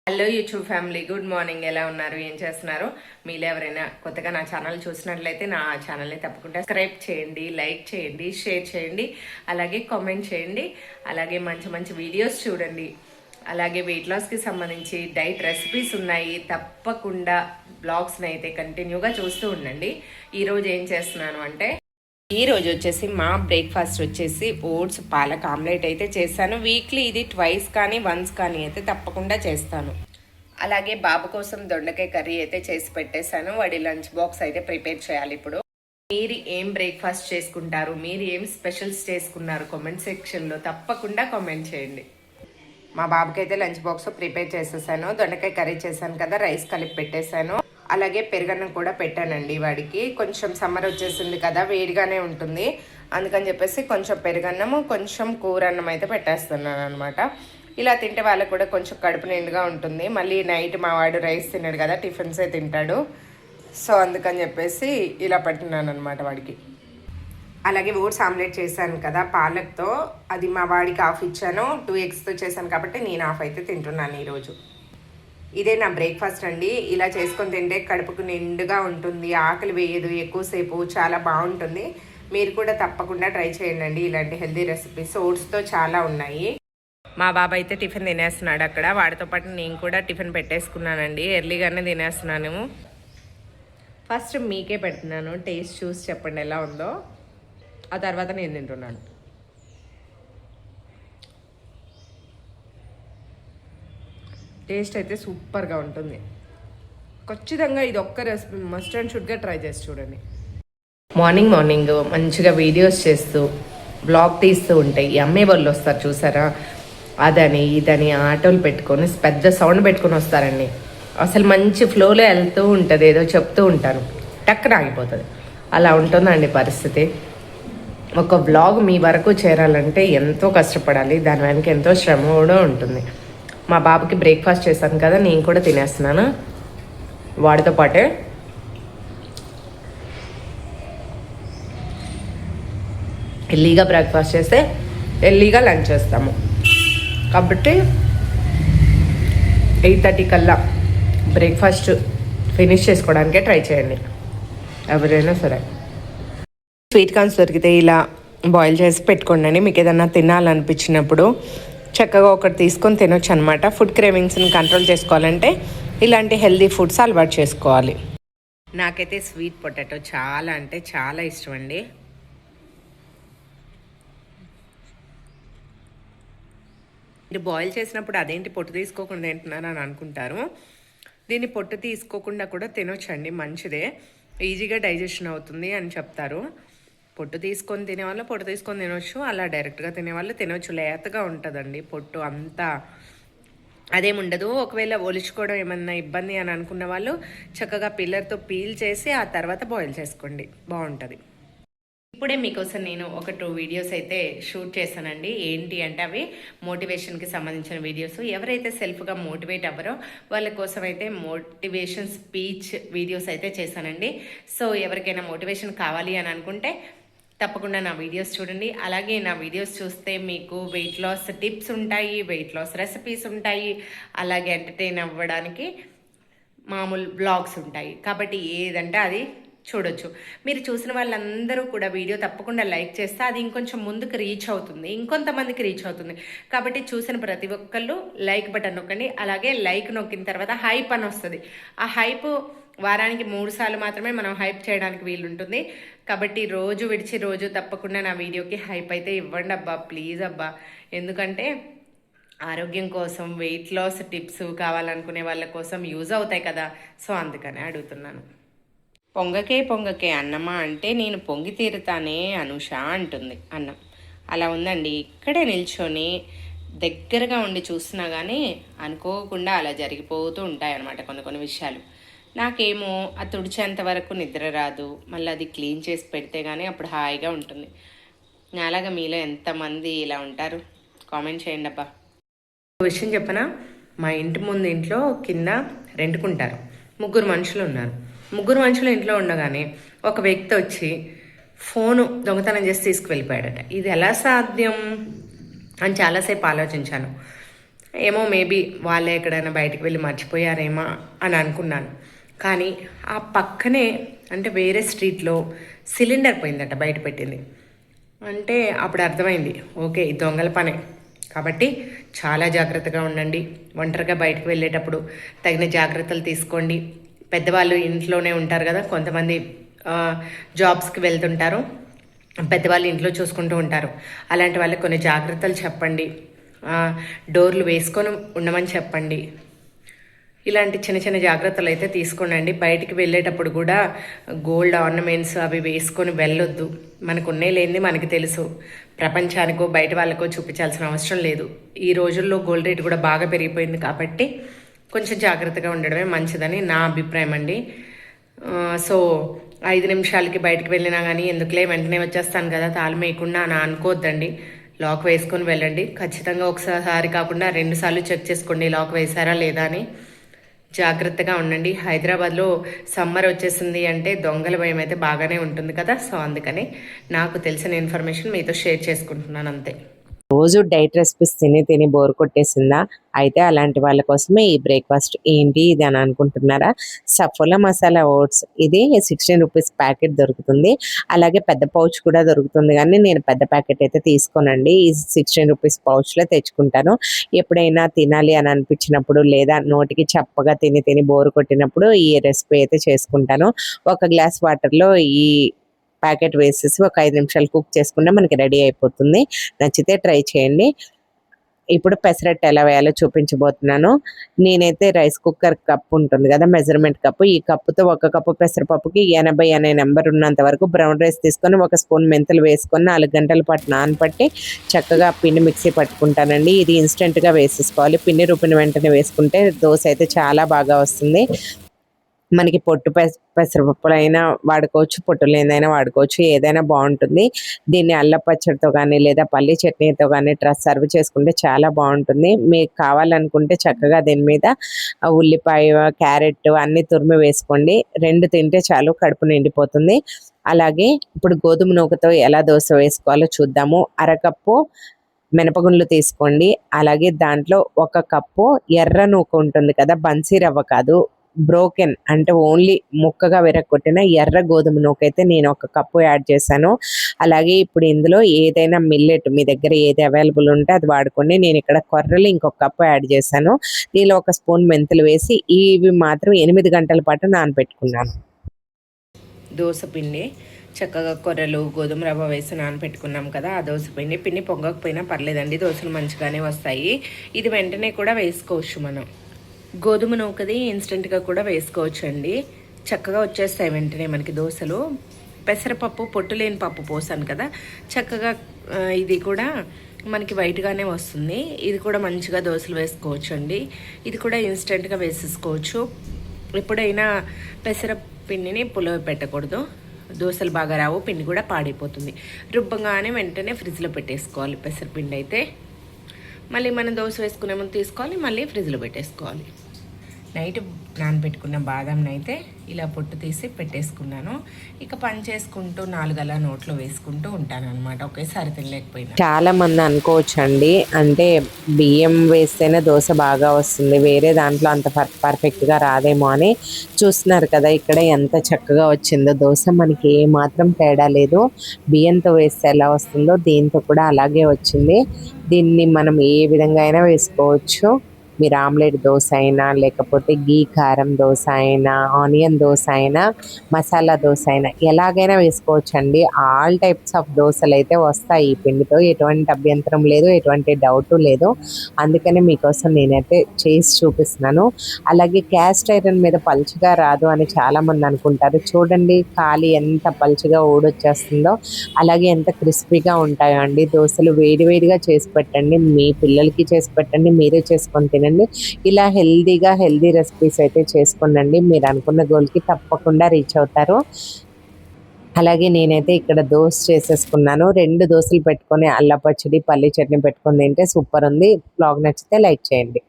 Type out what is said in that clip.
Hello YouTube family, good morning. ఎలా ఉన్నారు? ఏం చేస్తున్నారు? మీరు ఎవరైనా కొత్తగా నా ఛానల్ చూసినట్లయితే నా ఛానల్ని తప్పకుండా సబ్స్క్రైబ్ చేయండి, లైక్ చేయండి, షేర్ చేయండి, అలాగే కామెంట్ చేయండి. అలాగే మంచి మంచి వీడియోస్ చూడండి. అలాగే వెయిట్ లాస్కి సంబంధించి డైట్ రెసిపీస్ ఉన్నాయి. తప్పకుండా బ్లాగ్స్ని అయితే కంటిన్యూగా చూస్తూ ఉండండి. ఈరోజు ఏం చేస్తున్నాను అంటే, ఈ రోజు వచ్చేసి మా బ్రేక్ఫాస్ట్ వచ్చేసి ఓట్స్ పాలక్ ఆమ్లెట్ అయితే చేశాను. వీక్లీ ఇది ట్వైస్ కానీ వన్స్ కానీ అయితే తప్పకుండా చేస్తాను. అలాగే బాబు కోసం దొండకాయ కర్రీ అయితే చేసి పెట్టేశాను. వాడి లంచ్ బాక్స్ అయితే ప్రిపేర్ చేయాలి ఇప్పుడు. మీరు ఏం బ్రేక్ఫాస్ట్ చేసుకుంటారు? మీరు ఏం స్పెషల్స్ చేసుకున్నారు? కామెంట్ సెక్షన్లో తప్పకుండా కామెంట్ చేయండి. మా బాబుకి అయితే లంచ్ బాక్స్ ప్రిపేర్ చేసేసాను. దొండకాయ కర్రీ చేశాను కదా, రైస్ కలిపి పెట్టేశాను. అలాగే పెరుగన్నం కూడా పెట్టానండి. వాడికి కొంచెం సమ్మర్ వచ్చేసింది కదా, వేడిగానే ఉంటుంది, అందుకని చెప్పేసి కొంచెం పెరుగన్నము కొంచెం కూరన్నం అయితే పెట్టేస్తున్నాను అనమాట. ఇలా తింటే వాళ్ళకు కూడా కొంచెం కడుపు నిండుగా ఉంటుంది. మళ్ళీ నైట్ మా వాడు రైస్ తిన్నాడు కదా, టిఫిన్సే తింటాడు. సో అందుకని చెప్పేసి ఇలా పెడుతున్నాను అనమాట వాడికి. అలాగే ఓట్స్ ఆమ్లెట్ చేశాను కదా పాలక్తో, అది మా వాడికి హాఫ్ ఇచ్చాను. 2 ఎగ్స్తో చేశాను కాబట్టి నేను హాఫ్ అయితే తింటున్నాను ఈరోజు. ఇదే నా బ్రేక్ఫాస్ట్ అండి. ఇలా చేసుకొని తింటే కడుపుకు నిండుగా ఉంటుంది, ఆకలి వేయదు ఎక్కువసేపు, చాలా బాగుంటుంది. మీరు కూడా తప్పకుండా ట్రై చేయండి ఇలాంటి హెల్తీ రెసిపీస్. ఓట్స్తో చాలా ఉన్నాయి. మా బాబా అయితే టిఫిన్ తినేస్తున్నాడు అక్కడ. వాడితో పాటు నేను కూడా టిఫిన్ పెట్టేసుకున్నానండి. ఎర్లీగానే తినేస్తున్నాను. ఫస్ట్ మీకే పెడుతున్నాను, టేస్ట్ చూసి చెప్పండి ఎలా ఉందో. ఆ తర్వాత నేను తింటున్నాను. టేస్ట్ అయితే సూపర్గా ఉంటుంది. ఖచ్చితంగా ఇది ఒక్క రెసిపీ మస్ట్ అండ్ షుడ్గా ట్రై చేసి చూడండి. మార్నింగ్ మంచిగా వీడియోస్ చేస్తూ బ్లాగ్ తీస్తూ ఉంటాయి. ఈ అమ్మే వాళ్ళు వస్తారు చూసారా, అదని ఇదని ఆటోలు పెట్టుకొని పెద్ద సౌండ్ పెట్టుకొని వస్తారండి. అసలు మంచి ఫ్లోలో వెళ్తూ ఉంటుంది, ఏదో చెప్తూ ఉంటారు, టక్కన ఆగిపోతుంది. అలా ఉంటుందండి పరిస్థితి. ఒక బ్లాగ్ మీ వరకు చేరాలంటే ఎంతో కష్టపడాలి, దాని వెనక ఎంతో శ్రమ కూడా ఉంటుంది. మా బాబుకి బ్రేక్ఫాస్ట్ చేశాను కదా, నేను కూడా తినేస్తున్నాను వాడితో పాటే. ఎర్లీగా బ్రేక్ఫాస్ట్ చేస్తే ఎర్లీగా లంచ్ చేస్తాము కాబట్టి 8:30 కల్లా బ్రేక్ఫాస్ట్ ఫినిష్ చేసుకోవడానికే ట్రై చేయండి ఎవరైనా సరే. స్వీట్ కార్న్స్ దొరికితే ఇలా బాయిల్ చేసి పెట్టుకోండి. మీకు ఏదన్నా తినాలనిపించినప్పుడు చక్కగా ఒకటి తీసుకొని తినొచ్చు అనమాట. ఫుడ్ క్రేవింగ్స్ని కంట్రోల్ చేసుకోవాలంటే ఇలాంటి హెల్దీ ఫుడ్స్ అలవాటు చేసుకోవాలి. నాకైతే స్వీట్ పొటాటో చాలా అంటే చాలా ఇష్టం అండి. మీరు బాయిల్ చేసినప్పుడు అదేంటి పొట్టు తీసుకోకుండా తింటున్నారు అని అనుకుంటారు. దీన్ని పొట్టు తీసుకోకుండా కూడా తినొచ్చండి, మంచిదే, ఈజీగా డైజెషన్ అవుతుంది అని చెప్తారు. పొట్టు తీసుకొని తినేవాళ్ళు పొట్టు తీసుకొని తినొచ్చు, అలా డైరెక్ట్గా తినేవాళ్ళు తినొచ్చు. లేతగా ఉంటుందండి పొట్టు, అంతా అదేముండదు. ఒకవేళ ఒలుచుకోవడం ఏమన్నా ఇబ్బంది అని అనుకున్న వాళ్ళు చక్కగా పిల్లర్తో పీల్ చేసి ఆ తర్వాత బాయిల్ చేసుకోండి, బాగుంటుంది. ఇప్పుడే మీకోసం నేను ఒక 2 వీడియోస్ అయితే షూట్ చేశానండి. ఏంటి అంటే అవి మోటివేషన్కి సంబంధించిన వీడియోస్. ఎవరైతే సెల్ఫ్గా మోటివేట్ అవ్వరో వాళ్ళ కోసం అయితే మోటివేషన్ స్పీచ్ వీడియోస్ అయితే చేశానండి. సో ఎవరికైనా మోటివేషన్ కావాలి అని అనుకుంటే తప్పకుండా నా వీడియోస్ చూడండి. అలాగే నా వీడియోస్ చూస్తే మీకు వెయిట్ లాస్ టిప్స్ ఉంటాయి, వెయిట్ లాస్ రెసిపీస్ ఉంటాయి, అలాగే ఎంటర్టైన్ అవ్వడానికి మామూలు బ్లాగ్స్ ఉంటాయి. కాబట్టి ఏదంటే అది చూడొచ్చు. మీరు చూసిన వాళ్ళందరూ కూడా వీడియో తప్పకుండా లైక్ చేస్తే అది ఇంకొంచెం ముందుకు రీచ్ అవుతుంది, ఇంకొంతమందికి రీచ్ అవుతుంది. కాబట్టి చూసిన ప్రతి ఒక్కళ్ళు లైక్ బటన్ నొక్కండి. అలాగే లైక్ నొక్కిన తర్వాత హైప్ అని వస్తుంది. ఆ హైప్ వారానికి 3 సార్లు మాత్రమే మనం హైప్ చేయడానికి వీలుంటుంది. కాబట్టి రోజు విడిచి రోజు తప్పకుండా నా వీడియోకి హైప్ అయితే ఇవ్వండి అబ్బా, ప్లీజ్ అబ్బా. ఎందుకంటే ఆరోగ్యం కోసం వెయిట్ లాస్ టిప్స్ కావాలనుకునే వాళ్ళ కోసం యూజ్ అవుతాయి కదా, సో అందుకనే అడుగుతున్నాను. పొంగకే అన్నమా అంటే నేను పొంగి తీరుతానే అనుష అంటుంది అన్నం. అలా ఉందండి. ఇక్కడే నిల్చొని దగ్గరగా ఉండి చూస్తున్నా కానీ అనుకోకుండా అలా జరిగిపోతూ ఉంటాయన్నమాట కొన్ని విషయాలు. నాకేమో ఆ తుడిచేంత వరకు నిద్ర రాదు, మళ్ళీ అది క్లీన్ చేసి పెడితే కానీ అప్పుడు హాయిగా ఉంటుంది. నాలాగా మీలో ఎంతమంది ఇలా ఉంటారు? కామెంట్ చేయండి అబ్బా. విషయం చెప్పనా, మా ఇంటి ముందు ఇంట్లో కింద రెంట్కుంటారు 3 మనుషులు ఉన్నారు. 3 మనుషులు ఇంట్లో ఉండగానే ఒక వ్యక్తి వచ్చి ఫోను దొంగతనం చేసి తీసుకువెళ్ళిపోయాడట. ఇది ఎలా సాధ్యం అని చాలాసేపు ఆలోచించాను. ఏమో మేబీ వాళ్ళే ఎక్కడైనా బయటకు వెళ్ళి మర్చిపోయారేమో అని అనుకున్నాను. కానీ ఆ పక్కనే అంటే వేరే స్ట్రీట్లో సిలిండర్ పోయిందట, బయట పెట్టింది. అంటే అప్పుడు అర్థమైంది, ఓకే ఈ దొంగల పనే. కాబట్టి చాలా జాగ్రత్తగా ఉండండి. ఒంటరిగా బయటకు వెళ్ళేటప్పుడు తగిన జాగ్రత్తలు తీసుకోండి. పెద్దవాళ్ళు ఇంట్లోనే ఉంటారు కదా, కొంతమంది జాబ్స్కి వెళ్తుంటారు, పెద్దవాళ్ళు ఇంట్లో చూసుకుంటూ ఉంటారు. అలాంటి వాళ్ళకి కొన్ని జాగ్రత్తలు చెప్పండి. డోర్లు వేసుకొని ఉండమని చెప్పండి. ఇలాంటి చిన్న చిన్న జాగ్రత్తలు అయితే తీసుకోండి. బయటికి వెళ్ళేటప్పుడు కూడా గోల్డ్ ఆర్నమెంట్స్ అవి వేసుకొని వెళ్ళొద్దు. మనకు ఉన్నే లేనిది మనకి తెలుసు, ప్రపంచానికో బయట వాళ్ళకో చూపించాల్సిన అవసరం లేదు. ఈ రోజుల్లో గోల్డ్ రేట్ కూడా బాగా పెరిగిపోయింది కాబట్టి కొంచెం జాగ్రత్తగా ఉండడమే మంచిదని నా అభిప్రాయం అండి. సో 5 నిమిషాలకి బయటకు వెళ్ళినా కానీ ఎందుకులే వెంటనే వచ్చేస్తాను కదా తాళం వేయకుండా అని అనుకోవద్దండి. లాక్ వేసుకొని వెళ్ళండి. ఖచ్చితంగా ఒకసారి కాకుండా 2 సార్లు చెక్ చేసుకోండి లాక్ వేసారా లేదా అని. జాగ్రత్తగా ఉండండి. హైదరాబాద్లో సమ్మర్ వచ్చేసింది అంటే దొంగల భయం అయితే బాగానే ఉంటుంది కదా. సో అందుకని నాకు తెలిసిన ఇన్ఫర్మేషన్ మీతో షేర్ చేసుకుంటున్నాను అంతే. రోజు డైట్ రెసిపీస్ తిని తిని బోర్ కొట్టేసిందా? అయితే అలాంటి వాళ్ళ కోసమే ఈ బ్రేక్ఫాస్ట్. ఏంటి ఇది అని అనుకుంటున్నారా? సఫోలా మసాలా ఓట్స్, ఇది 16 రూపీస్ ప్యాకెట్ దొరుకుతుంది. అలాగే పెద్ద పౌచ్ కూడా దొరుకుతుంది, కానీ నేను పెద్ద ప్యాకెట్ అయితే తీసుకోనండి. ఈ 16 రూపీస్ పౌచ్లో తెచ్చుకుంటాను. ఎప్పుడైనా తినాలి అని అనిపించినప్పుడు లేదా నోటికి చప్పగా తిని తిని బోర్ కొట్టినప్పుడు ఈ రెసిపీ అయితే చేసుకుంటాను. ఒక గ్లాస్ వాటర్లో ఈ ప్యాకెట్ వేసేసి ఒక 5 నిమిషాలు కుక్ చేసుకుంటే మనకి రెడీ అయిపోతుంది. నచ్చితే ట్రై చేయండి. ఇప్పుడు పెసరట్టు ఎలా వేయాలో చూపించబోతున్నాను. నేనైతే రైస్ కుక్కర్ కప్ ఉంటుంది కదా, మెజర్మెంట్ కప్పు, ఈ కప్పుతో 1 కప్పు పెసరపప్పుకి 80 అనే నెంబర్ ఉన్నంత వరకు బ్రౌన్ రైస్ తీసుకొని 1 స్పూన్ మెంతులు వేసుకొని 4 గంటల పాటు నానబట్టి చక్కగా పిండి మిక్సీ పట్టుకుంటానండి. ఇది ఇన్స్టెంట్గా వేసేసుకోవాలి. పిండి రుబ్బిన వెంటనే వేసుకుంటే దోశ అయితే చాలా బాగా వస్తుంది. మనకి పొట్టు పెసరపప్పులైనా వాడుకోవచ్చు, పొట్టు లేదైనా వాడుకోవచ్చు, ఏదైనా బాగుంటుంది. దీన్ని అల్లం పచ్చడితో కానీ లేదా పల్లి చట్నీతో కానీ సర్వ్ చేసుకుంటే చాలా బాగుంటుంది. మీకు కావాలనుకుంటే చక్కగా దీని మీద ఉల్లిపాయ, క్యారెట్ అన్నీ తురిమి వేసుకోండి. 2 తింటే చాలు, కడుపు నిండిపోతుంది. అలాగే ఇప్పుడు గోధుమ నూకతో ఎలా దోశ వేసుకోవాలో చూద్దాము. అరకప్పు మినపగుండ్లు తీసుకోండి. అలాగే దాంట్లో 1 కప్పు ఎర్ర నూక ఉంటుంది కదా, బన్సీ రవ్వ కాదు, బ్రోకెన్ అంటే ఓన్లీ ముక్కగా విరగొట్టిన ఎర్ర గోధుమ నూక అయితే నేను 1 కప్పు యాడ్ చేశాను. అలాగే ఇప్పుడు ఇందులో ఏదైనా మిల్లెట్ మీ దగ్గర ఏది అవైలబుల్ ఉంటే అది వాడుకోండి. నేను ఇక్కడ కొర్రలు ఇంకొక కప్పు యాడ్ చేశాను. దీనిలో 1 స్పూన్ మెంతులు వేసి ఇవి మాత్రం 8 గంటల పాటు నానబెట్టుకున్నాను. దోశ పిండి చక్కగా కొర్రలు గోధుమ రవ్వ వేసి నానబెట్టుకున్నాం కదా, ఆ దోశ పిండి పొంగకపోయినా పర్లేదండి, దోశలు మంచిగానే వస్తాయి. ఇది వెంటనే కూడా వేసుకోవచ్చు. మనం గోధుమ నూకది ఇన్స్టెంట్గా కూడా వేసుకోవచ్చు అండి, చక్కగా వచ్చేస్తాయి వెంటనే మనకి దోశలు. పెసరపప్పు పొట్టు లేని పప్పు పోసాను కదా, చక్కగా ఇది కూడా మనకి వైట్గానే వస్తుంది. ఇది కూడా మంచిగా దోశలు వేసుకోవచ్చు అండి. ఇది కూడా ఇన్స్టెంట్గా వేసేసుకోవచ్చు. ఎప్పుడైనా పెసరపిండిని పులవ పెట్టకూడదు, దోశలు బాగా రావు, పిండి కూడా పాడైపోతుంది. రుబ్బంగానే వెంటనే ఫ్రిడ్జ్లో పెట్టేసుకోవాలి. పెసరపిండి అయితే మళ్ళీ మనం దోశ వేసుకునే ముందు తీసుకోవాలి, మళ్ళీ ఫ్రిడ్జ్లో పెట్టేసుకోవాలి. నైట్ నానబెట్టుకున్న బాదంని అయితే ఇలా పొట్టు తీసి పెట్టేసుకున్నాను. ఇక పని చేసుకుంటూ 4 అలా నోట్లో వేసుకుంటూ ఉంటాను అనమాట, ఒకేసారి తినలేకపోయినా. చాలా మంది అనుకోవచ్చండి, అంటే బియ్యం వేస్తేనే దోశ బాగా వస్తుంది, వేరే దాంట్లో అంత పర్ఫెక్ట్గా రాదేమో అని. చూస్తున్నారు కదా ఇక్కడ ఎంత చక్కగా వచ్చిందో దోశ, మనకి ఏ మాత్రం తేడా లేదు. బియ్యంతో వేస్తే ఎలా వస్తుందో దీంతో కూడా అలాగే వచ్చింది. దీన్ని మనం ఏ విధంగా అయినా వేసుకోవచ్చు. మీరు ఆమ్లెట్ దోశ అయినా, లేకపోతే గీ కారం దోశ అయినా, ఆనియన్ దోశ అయినా, మసాలా దోశ అయినా ఎలాగైనా వేసుకోవచ్చు అండి. ఆల్ టైప్స్ ఆఫ్ దోశలు అయితే వస్తాయి ఈ పిండితో, ఎటువంటి అభ్యంతరం లేదు, ఎటువంటి డౌట్ లేదు. అందుకని మీకోసం నేనైతే చేసి చూపిస్తున్నాను. అలాగే క్యాస్ట్ ఐరన్ మీద పలుచగా రాదు అని చాలామంది అనుకుంటారు. చూడండి ఖాళీ ఎంత పలుచగా ఊడొచ్చేస్తుందో, అలాగే ఎంత క్రిస్పీగా ఉంటాయో అండి దోశలు. వేడివేడిగా చేసి పెట్టండి, మీ పిల్లలకి చేసి పెట్టండి, మీరే చేసుకొని తినండి. ఇలా హెల్దీ రెసిపీస్ అయితే చేసుకోండి. మీరు అనుకున్న గోల్కి తప్పకుండా రీచ్ అవుతారు. అలాగే నేనైతే ఇక్కడ దోశ చేసేసుకున్నాను. 2 దోశలు పెట్టుకొని అల్లం పచ్చడి, పల్లి చట్నీ పెట్టుకొని తింటే సూపర్ ఉంది. బ్లాగ్ నచ్చితే లైక్ చేయండి.